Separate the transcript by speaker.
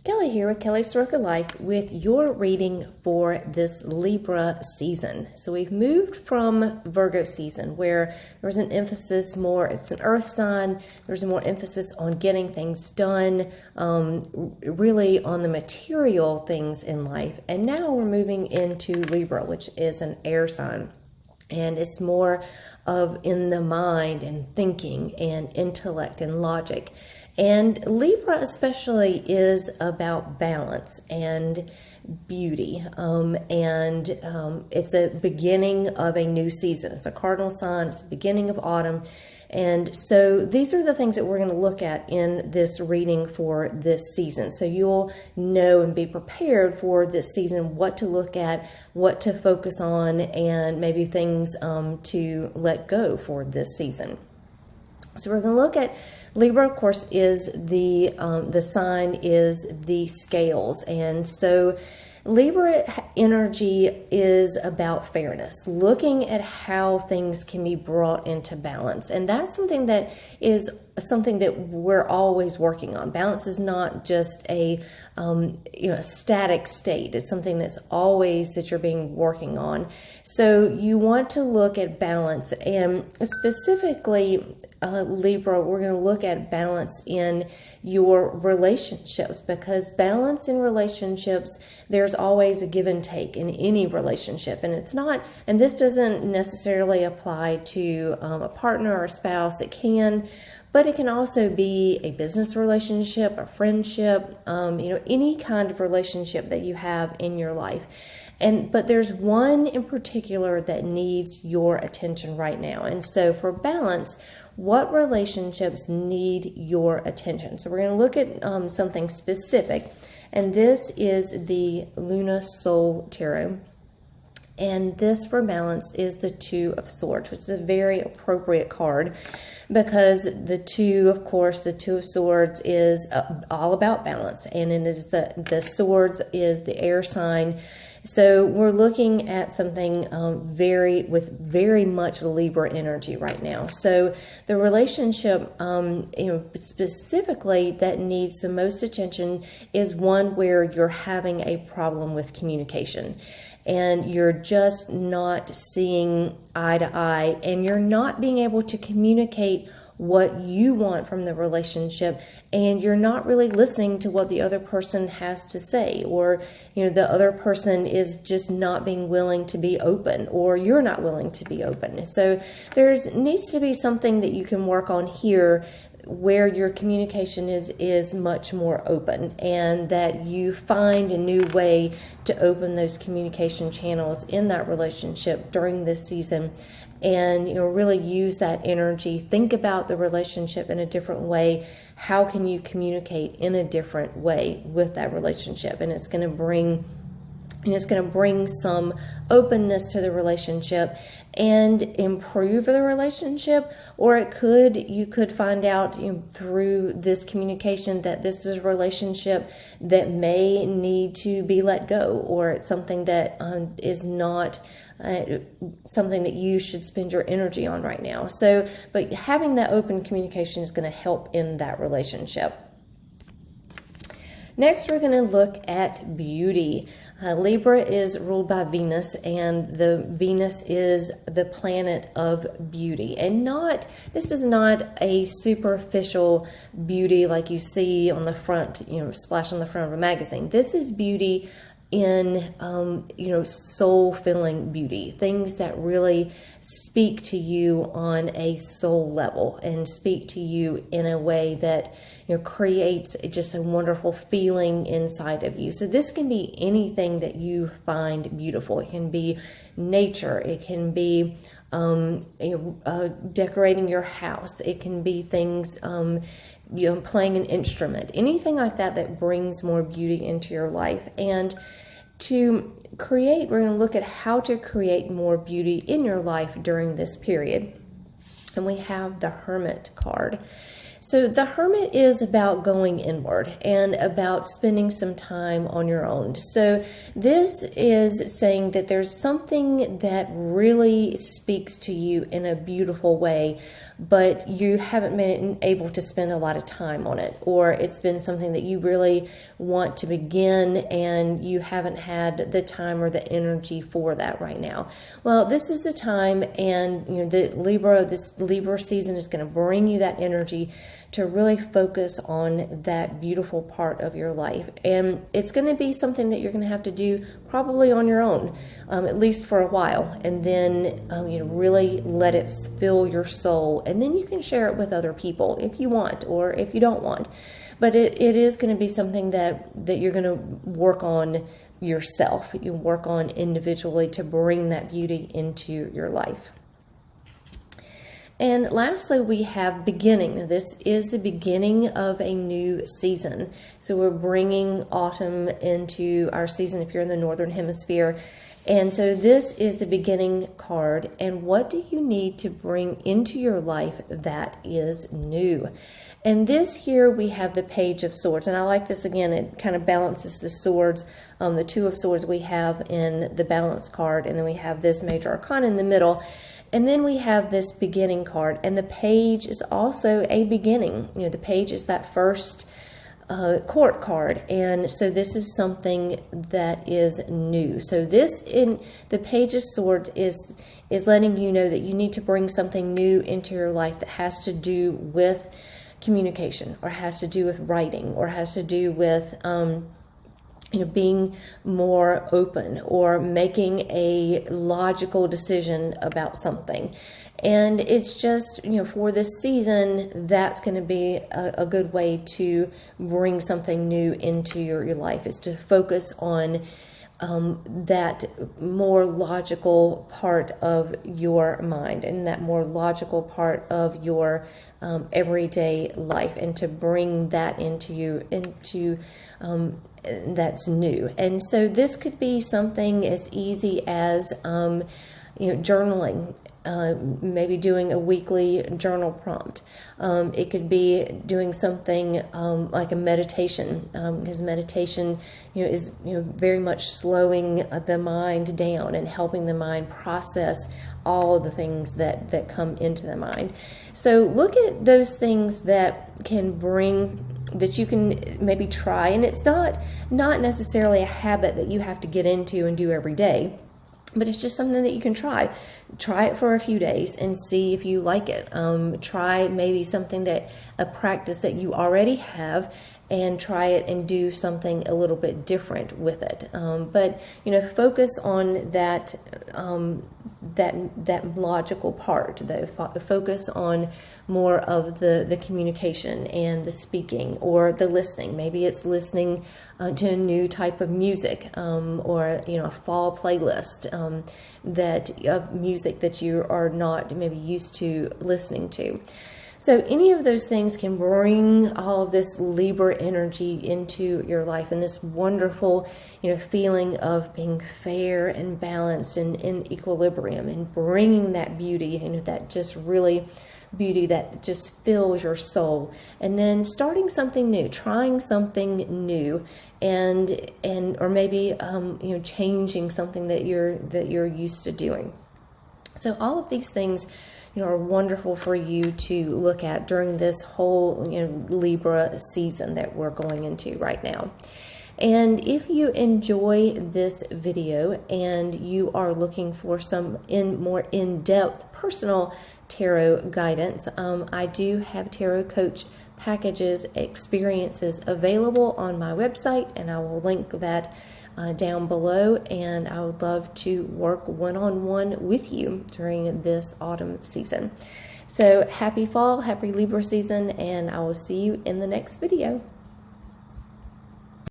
Speaker 1: Kelly here with Kelly's Soroka Life with your reading for this Libra season. So we've moved from Virgo season where there's an emphasis more, it's an earth sign, there's more emphasis on getting things done, really on the material things in life. And now we're moving into Libra, which is an air sign. And it's more of in the mind and thinking and intellect and logic. And Libra especially is about balance and beauty. It's a beginning of a new season. It's a cardinal sign. It's the beginning of autumn. And so these are the things that we're going to look at in this reading for this season. So you'll know and be prepared for this season, what to look at, what to focus on, and maybe things to let go for this season. So we're going to look at Libra, of course, is the sign is the scales. And so Libra energy is about fairness, looking at how things can be brought into balance. And that's something that we're always working on. Balance is not just a static state. It's something that's always that you're being working on. So you want to look at balance, and specifically Libra, we're going to look at balance in your relationships, because balance in relationships, there's always a give and take in any relationship. And it's not, and this doesn't necessarily apply to a partner or a spouse. It can, but it can also be a business relationship, a friendship, any kind of relationship that you have in your life. But there's one in particular that needs your attention right now. And so for balance, what relationships need your attention? So we're going to look at something specific. And this is the Luna Soul Tarot. And this for balance is the Two of Swords, which is a very appropriate card, because the Two of Swords is all about balance. And it is the Swords is the air sign. So we're looking at something with very much Libra energy right now. So the relationship, specifically that needs the most attention is one where you're having a problem with communication. And you're just not seeing eye to eye, and you're not being able to communicate what you want from the relationship, and you're not really listening to what the other person has to say, or the other person is just not being willing to be open, or you're not willing to be open. So there needs to be something that you can work on here where your communication is much more open, and that you find a new way to open those communication channels in that relationship during this season. And really use that energy. Think about the relationship in a different way. How can you communicate in a different way with that relationship? And it's going to bring some openness to the relationship and improve the relationship. Or you could find out through this communication that this is a relationship that may need to be let go, or it's something that is not something that you should spend your energy on right now. So, but having that open communication is going to help in that relationship. Next, we're going to look at beauty. Libra is ruled by Venus, and the Venus is the planet of beauty. And this is not a superficial beauty like you see on the front, splash on the front of a magazine. This is beauty in, soul-filling beauty, things that really speak to you on a soul level and speak to you in a way that, creates just a wonderful feeling inside of you. So this can be anything that you find beautiful. It can be nature. It can be decorating your house. It can be things, playing an instrument, anything like that brings more beauty into your life. And to create, we're going to look at how to create more beauty in your life during this period. And we have the Hermit card. So the Hermit is about going inward and about spending some time on your own. So this is saying that there's something that really speaks to you in a beautiful way, but you haven't been able to spend a lot of time on it, or it's been something that you really want to begin and you haven't had the time or the energy for that right now. Well, this is the time, and this Libra season is going to bring you that energy to really focus on that beautiful part of your life. And it's going to be something that you're going to have to do probably on your own, at least for a while, and then really let it fill your soul, and then you can share it with other people if you want or if you don't want. But it is going to be something that you're going to work on yourself. You work on individually to bring that beauty into your life. And lastly, we have beginning. This is the beginning of a new season. So we're bringing autumn into our season if you're in the Northern Hemisphere. And so this is the beginning card. And what do you need to bring into your life that is new? And this here we have the Page of Swords. And I like this again. It kind of balances the swords. The Two of Swords we have in the balance card. And then we have this Major Arcana in the middle. And then we have this beginning card, and the Page is also a beginning. The Page is that first court card, and so this is something that is new. So this in the Page of Swords is letting you know that you need to bring something new into your life that has to do with communication, or has to do with writing, or has to do with being more open, or making a logical decision about something. And it's just, for this season, that's going to be a good way to bring something new into your life, is to focus on that more logical part of your mind and that more logical part of your everyday life, and to bring that into that's new. And so this could be something as easy as journaling, maybe doing a weekly journal prompt. It could be doing something like a meditation, because meditation is very much slowing the mind down and helping the mind process all the things that come into the mind. So look at those things that you can maybe try, and it's not necessarily a habit that you have to get into and do every day, but it's just something that you can try it for a few days and see if you like it. Try maybe a practice that you already have, and try it and do something a little bit different with it. But focus on that logical part. Focus on more of the communication and the speaking, or the listening. Maybe it's listening to a new type of music, or a fall playlist of music that you are not maybe used to listening to. So any of those things can bring all of this Libra energy into your life, and this wonderful, feeling of being fair and balanced and in equilibrium, and bringing that beauty, that just really beauty that just fills your soul. And then starting something new, trying something new, or maybe changing something that you're used to doing. So all of these things are wonderful for you to look at during this whole Libra season that we're going into right now. And if you enjoy this video and you are looking for some more in-depth personal tarot guidance, I do have tarot coach packages, experiences available on my website, and I will link that down below. And I would love to work one-on-one with you during this autumn season. So happy fall, happy Libra season, and I will see you in the next video.